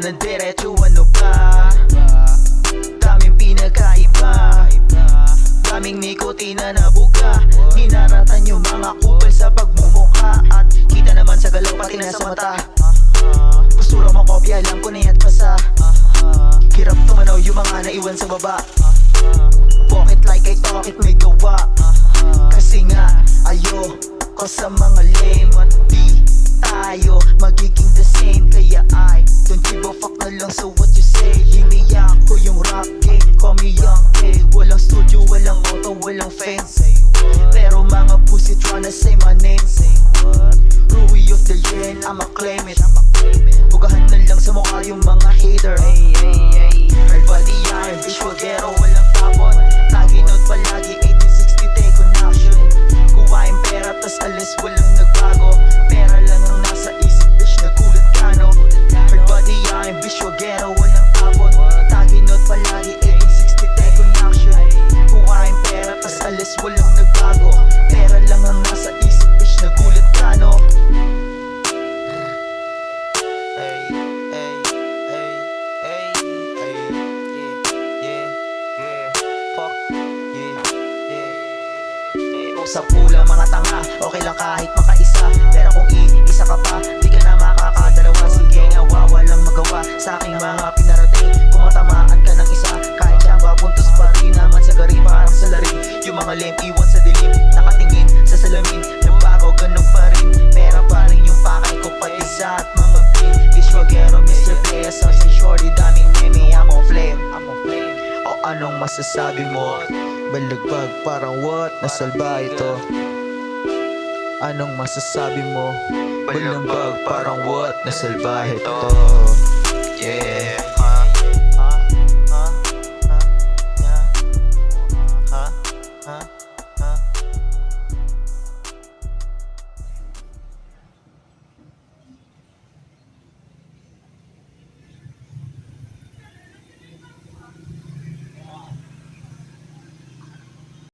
ng diretso, ano ba? Daming pinagkaiba, daming nikotina na buga. Hinaratan yung mga kupal sa pagmumukha, at kita naman sa galaw pati na sa mata. Gusto lang makopya, alam ko na yan pasa. Hirap tumanaw yung mga naiwan sa baba. Walk it like I talk it, may gawa. Kasi nga ayo ko sa mga lame. Di tayo magiging the same. Kaya I don't give a fuck na lang sa what you say. Hiniyak ko yung rap game, call me Young K. Walang studio, walang auto, walang fans. Pero mga pussy tryna say my name. Rui of the year, I'ma claim it. Bugahan na lang sa mukha yung mga hater. Hard body yarn, visual ghetto, walang tapon. Lagi note palagi, 1860 take on action. Kuhain pera tas alis, walang nagbago. Pera lang ang nasa isip, bitch, nagulat ka no. Hard body yarn, visual ghetto, walang tapon. Lagi note palagi, 1860 take on action. Kuhain pera tas alis, walang nagbago. Pera lang ang nasa isip, bitch, nagulat ka no. Sa pula mga tanga, okay lang kahit makaisa. Pero kung iisa ka pa, di ka na makakadalawa. Sige nga, walang magawa sa aking mga pinarating. Kung matamaan ka ng isa, kahit siyang babuntos pa rin naman sa gari, parang sa lari. Yung mga lame iwan sa dilim, nakatingin sa salamin. Nagbago, ganun pa rin, pera pa rin yung pakay ko pati sa at mga pin. Visual ghetto, Mr. Playa, Saucy Shorty, daming meme, I'm on flame. O anong masasabi mo? Balagbag parang what? Nasalba ito. Anong masasabi mo? Balagbag parang what? Nasalba ito. Yeah.